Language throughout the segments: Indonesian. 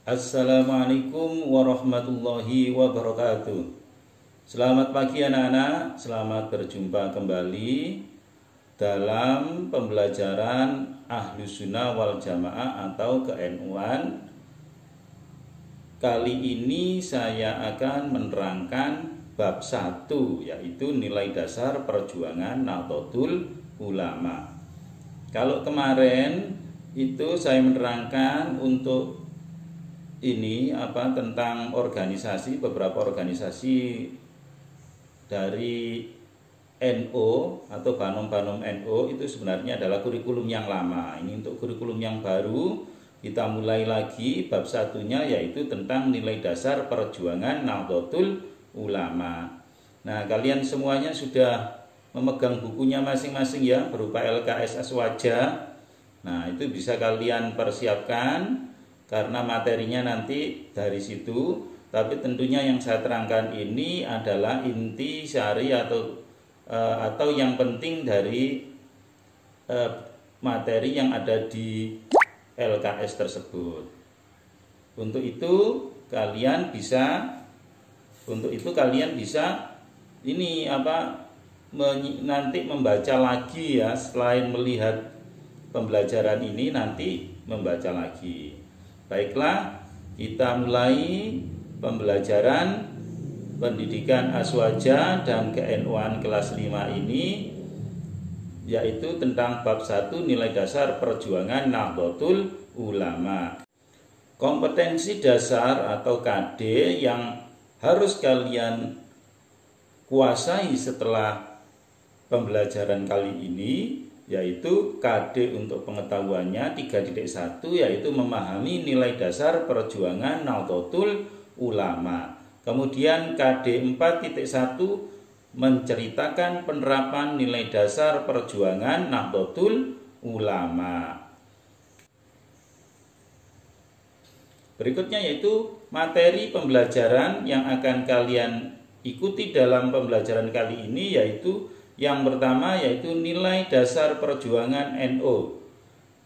Assalamualaikum warahmatullahi wabarakatuh. Selamat pagi anak-anak, selamat berjumpa kembali dalam pembelajaran Ahlus Sunnah wal Jamaah atau ke-NU-an. Kali ini saya akan menerangkan bab 1, yaitu nilai dasar perjuangan Nahdlatul Ulama. Kalau kemarin itu saya menerangkan untuk tentang organisasi, beberapa organisasi dari NU atau Banom-Banom NU itu sebenarnya adalah kurikulum yang lama. Ini untuk kurikulum yang baru, kita mulai lagi bab satunya, yaitu tentang nilai dasar perjuangan Nahdlatul Ulama. Nah, kalian semuanya sudah memegang bukunya masing-masing ya, berupa LKS Aswaja. Nah, itu bisa kalian persiapkan karena materinya nanti dari situ. Tapi tentunya yang saya terangkan ini adalah inti syari atau yang penting dari materi yang ada di LKS tersebut. Untuk itu kalian bisa nanti membaca lagi ya, selain melihat pembelajaran ini nanti membaca lagi. Baiklah, kita mulai pembelajaran pendidikan Aswaja dan ke-NU-an kelas 5 ini, yaitu tentang bab 1 nilai dasar perjuangan Nahdlatul Ulama. Kompetensi dasar atau KD yang harus kalian kuasai setelah pembelajaran kali ini, yaitu KD untuk pengetahuannya 3.1, yaitu memahami nilai dasar perjuangan Nahdlatul Ulama. Kemudian KD 4.1 menceritakan penerapan nilai dasar perjuangan Nahdlatul Ulama. Berikutnya yaitu materi pembelajaran yang akan kalian ikuti dalam pembelajaran kali ini, yaitu yang pertama yaitu nilai dasar perjuangan NU.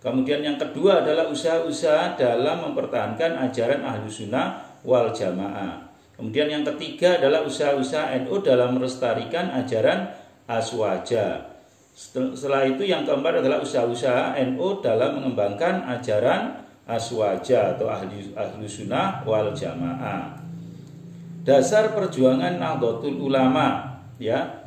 Kemudian yang kedua adalah usaha-usaha dalam mempertahankan ajaran Ahlus Sunnah wal Jamaah. Kemudian yang ketiga adalah usaha-usaha NU dalam melestarikan ajaran Aswaja. Setelah itu yang keempat adalah usaha-usaha NU dalam mengembangkan ajaran Aswaja atau Ahlus Sunnah wal Jamaah. Dasar perjuangan Nahdlatul Ulama ya.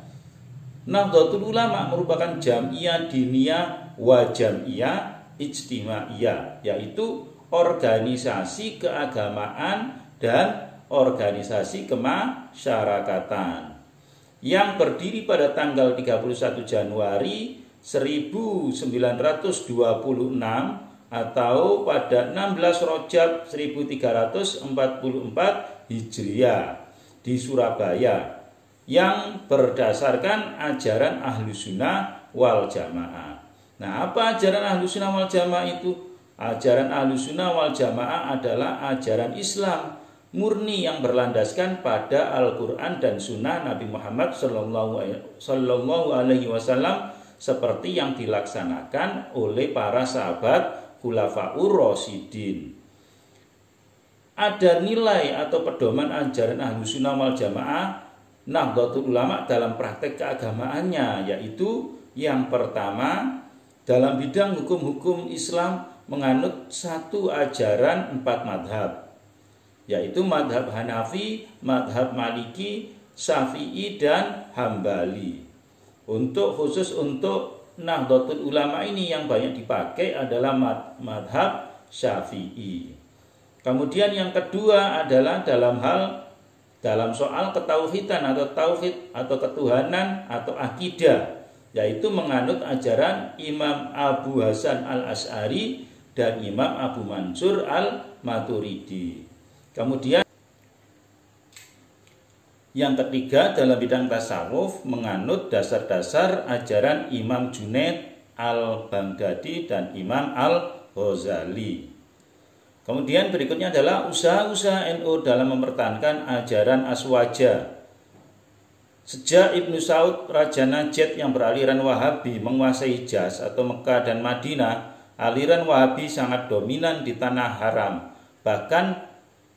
Nahdlatul Ulama merupakan jam'iyah diniyah wa jam'iyah ijtimaiyah, yaitu organisasi keagamaan dan organisasi kemasyarakatan yang berdiri pada tanggal 31 Januari 1926 atau pada 16 Rajab 1344 Hijriah di Surabaya, yang berdasarkan ajaran Ahlus Sunnah wal Jamaah. Nah, apa ajaran Ahlus Sunnah wal Jamaah itu? Ajaran Ahlus Sunnah wal Jamaah adalah ajaran Islam murni yang berlandaskan pada Al-Quran dan Sunnah Nabi Muhammad Sallallahu Alaihi Wasallam, seperti yang dilaksanakan oleh para sahabat Khulafaur Rasyidin. Ada nilai atau pedoman ajaran Ahlus Sunnah wal Jamaah Nahdlatul Ulama dalam praktek keagamaannya, yaitu yang pertama, dalam bidang hukum-hukum Islam menganut satu ajaran 4 madhab, yaitu madhab Hanafi, madhab Maliki, Syafi'i, dan Hambali. Khusus untuk Nahdlatul Ulama ini yang banyak dipakai adalah madhab Syafi'i. Kemudian yang kedua adalah dalam soal ketauhidan atau tauhid atau ketuhanan atau akidah, yaitu menganut ajaran Imam Abu Hasan Al-Asy'ari dan Imam Abu Mansur Al-Maturidi. Kemudian yang ketiga dalam bidang tasawuf menganut dasar-dasar ajaran Imam Junaid Al-Baghdadi dan Imam Al-Ghazali. Kemudian berikutnya adalah usaha-usaha NU dalam mempertahankan ajaran Aswaja. Sejak Ibnu Saud, Raja Najd yang beraliran Wahabi menguasai Hijaz atau Mekah dan Madinah, aliran Wahabi sangat dominan di tanah haram. bahkan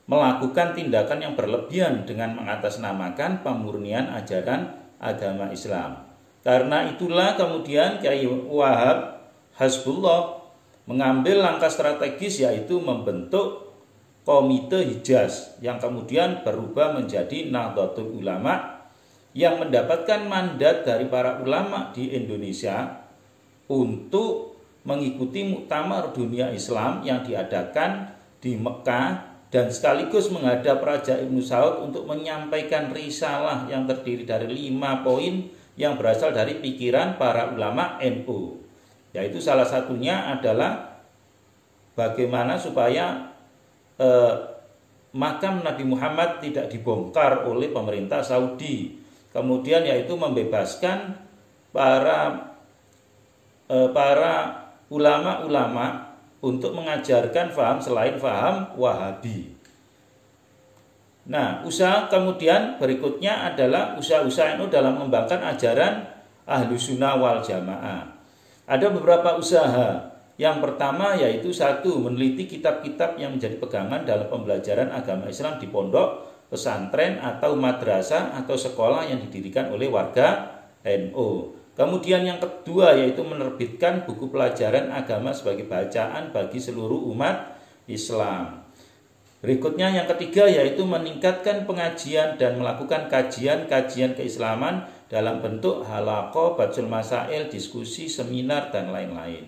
melakukan tindakan yang berlebihan dengan mengatasnamakan pemurnian ajaran agama Islam. Karena itulah kemudian Kiai Wahab Hasbullah mengambil langkah strategis, yaitu membentuk Komite Hijaz yang kemudian berubah menjadi Nahdlatul Ulama, yang mendapatkan mandat dari para ulama di Indonesia untuk mengikuti muktamar dunia Islam yang diadakan di Mekah, dan sekaligus menghadap Raja Ibnu Saud untuk menyampaikan risalah yang terdiri dari 5 poin yang berasal dari pikiran para ulama NU. Yaitu salah satunya adalah bagaimana supaya makam Nabi Muhammad tidak dibongkar oleh pemerintah Saudi. Kemudian yaitu membebaskan para ulama-ulama untuk mengajarkan faham selain faham Wahabi. Nah, usaha kemudian berikutnya adalah usaha-usaha NU dalam mengembangkan ajaran Ahlussunnah wal Jamaah. Ada beberapa usaha. Yang pertama yaitu 1, meneliti kitab-kitab yang menjadi pegangan dalam pembelajaran agama Islam di pondok, pesantren atau madrasah atau sekolah yang didirikan oleh warga NU. Kemudian yang kedua yaitu menerbitkan buku pelajaran agama sebagai bacaan bagi seluruh umat Islam. Berikutnya yang ketiga yaitu meningkatkan pengajian dan melakukan kajian-kajian keislaman dalam bentuk halaqah, batul masail, diskusi, seminar, dan lain-lain.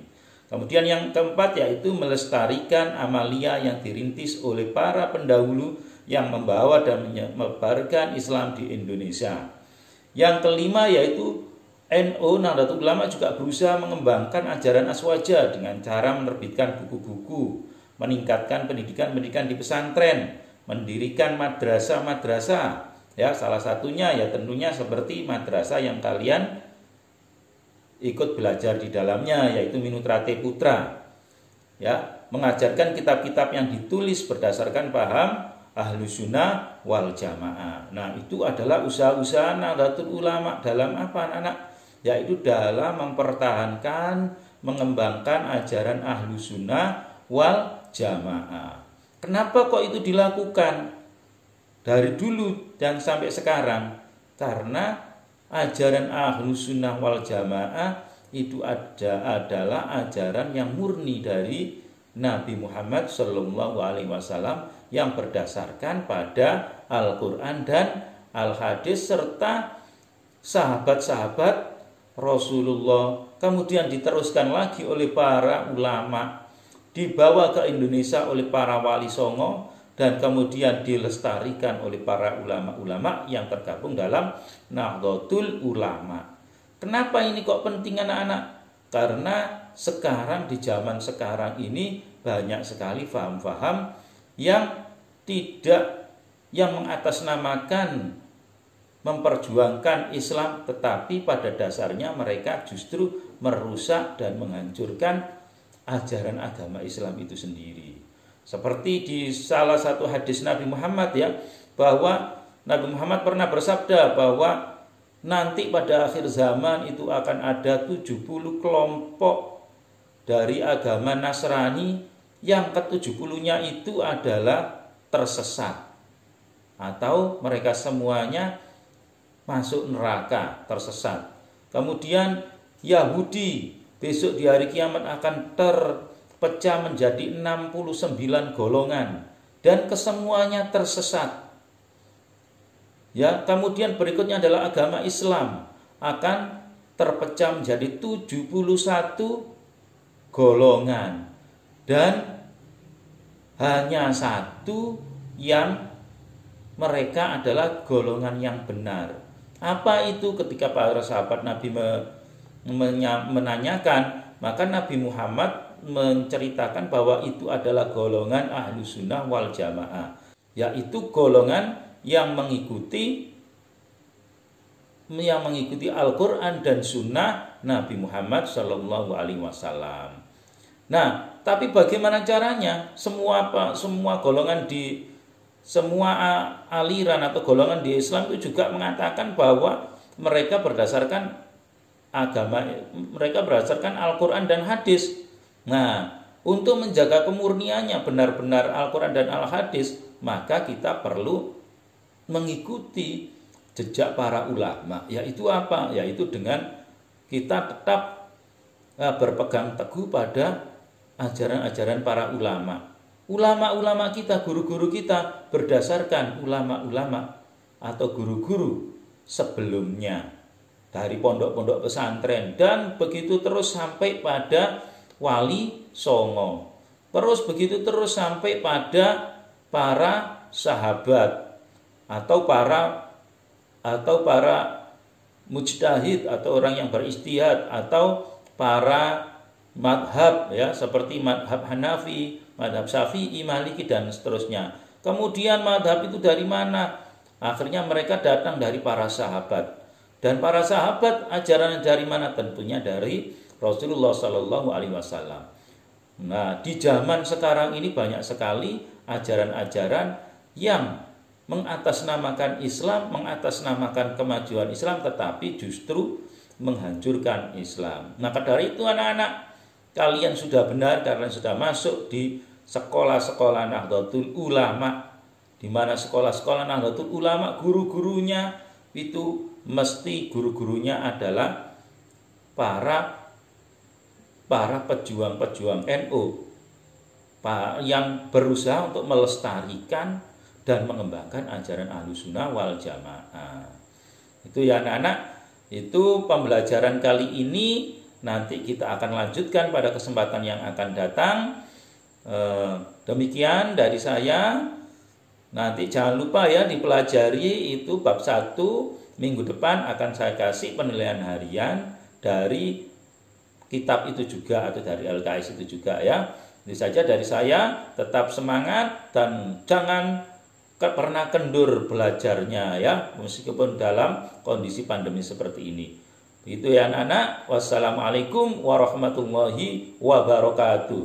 Kemudian yang keempat yaitu melestarikan amalia yang dirintis oleh para pendahulu yang membawa dan menyebarkan Islam di Indonesia. Yang kelima yaitu NU Nahdlatul Ulama juga berusaha mengembangkan ajaran Aswaja dengan cara menerbitkan buku-buku, meningkatkan pendidikan di pesantren, mendirikan madrasah-madrasah. Ya, salah satunya ya tentunya seperti madrasah yang kalian ikut belajar di dalamnya, yaitu Minutrate Putra. Ya, mengajarkan kitab-kitab yang ditulis berdasarkan paham Ahlussunnah wal Jamaah. Nah, itu adalah usaha-usaha Nahdlatul Ulama dalam apa, anak-anak? Yaitu dalam mempertahankan, mengembangkan ajaran Ahlussunnah wal Jamaah. Kenapa kok itu dilakukan dari dulu dan sampai sekarang? Karena ajaran Ahlussunnah wal Jamaah itu adalah ajaran yang murni dari Nabi Muhammad SAW yang berdasarkan pada Al-Quran dan Al-Hadis serta sahabat-sahabat Rasulullah. Kemudian diteruskan lagi oleh para ulama, dibawa ke Indonesia oleh para wali songo, dan kemudian dilestarikan oleh para ulama-ulama yang tergabung dalam Nahdlatul Ulama. Kenapa ini kok penting, anak-anak? Karena sekarang di zaman sekarang ini banyak sekali faham-faham yang mengatasnamakan memperjuangkan Islam, tetapi pada dasarnya mereka justru merusak dan menghancurkan ajaran agama Islam itu sendiri. Seperti di salah satu hadis Nabi Muhammad ya, bahwa Nabi Muhammad pernah bersabda bahwa nanti pada akhir zaman itu akan ada 70 kelompok dari agama Nasrani yang ke-70-nya itu adalah tersesat, atau mereka semuanya masuk neraka, tersesat. Kemudian Yahudi besok di hari kiamat akan terpecah menjadi 69 golongan dan kesemuanya tersesat. Ya, kemudian berikutnya adalah agama Islam akan terpecah menjadi 71 golongan dan hanya satu yang mereka adalah golongan yang benar. Apa itu? Ketika para sahabat Nabi menanyakan, maka Nabi Muhammad menceritakan bahwa itu adalah golongan Ahlussunnah wal Jamaah, yaitu golongan yang mengikuti Al-Quran dan Sunnah Nabi Muhammad SAW. Nah, tapi bagaimana caranya? Semua golongan semua aliran atau golongan di Islam itu juga mengatakan bahwa mereka berdasarkan Al-Quran dan hadis. Nah, untuk menjaga kemurniannya benar-benar Al-Quran dan Al-Hadis, maka kita perlu mengikuti jejak para ulama. Yaitu apa? Yaitu dengan kita tetap berpegang teguh pada ajaran-ajaran para ulama. Ulama-ulama kita, guru-guru kita berdasarkan ulama-ulama atau guru-guru sebelumnya dari pondok-pondok pesantren, dan begitu terus sampai pada Wali Songo. Terus begitu terus sampai pada para sahabat atau para mujtahid atau orang yang beristihad, atau para madhab ya, seperti madhab Hanafi, madhab Syafi'i, Maliki dan seterusnya. Kemudian madhab itu dari mana? Akhirnya mereka datang dari para sahabat. Dan para sahabat ajaran dari mana? Tentunya dari Rasulullah Shallallahu Alaihi Wasallam. Nah, di zaman sekarang ini banyak sekali ajaran-ajaran yang mengatasnamakan Islam, mengatasnamakan kemajuan Islam, tetapi justru menghancurkan Islam. Maka dari itu anak-anak, kalian sudah benar karena sudah masuk di sekolah-sekolah Nahdlatul Ulama, di mana sekolah-sekolah Nahdlatul Ulama guru-gurunya itu mesti guru-gurunya adalah para pejuang-pejuang NU yang berusaha untuk melestarikan dan mengembangkan ajaran Ahlussunnah wal Jamaah. Itu ya anak-anak, itu pembelajaran kali ini. Nanti kita akan lanjutkan pada kesempatan yang akan datang. Demikian dari saya. Nanti jangan lupa ya dipelajari itu bab 1. Minggu depan akan saya kasih penilaian harian dari kitab itu juga atau dari LKS itu juga ya. Itu saja dari saya, tetap semangat dan jangan pernah kendur belajarnya ya, meskipun dalam kondisi pandemi seperti ini. Begitu ya anak-anak. Wassalamualaikum warahmatullahi wabarakatuh.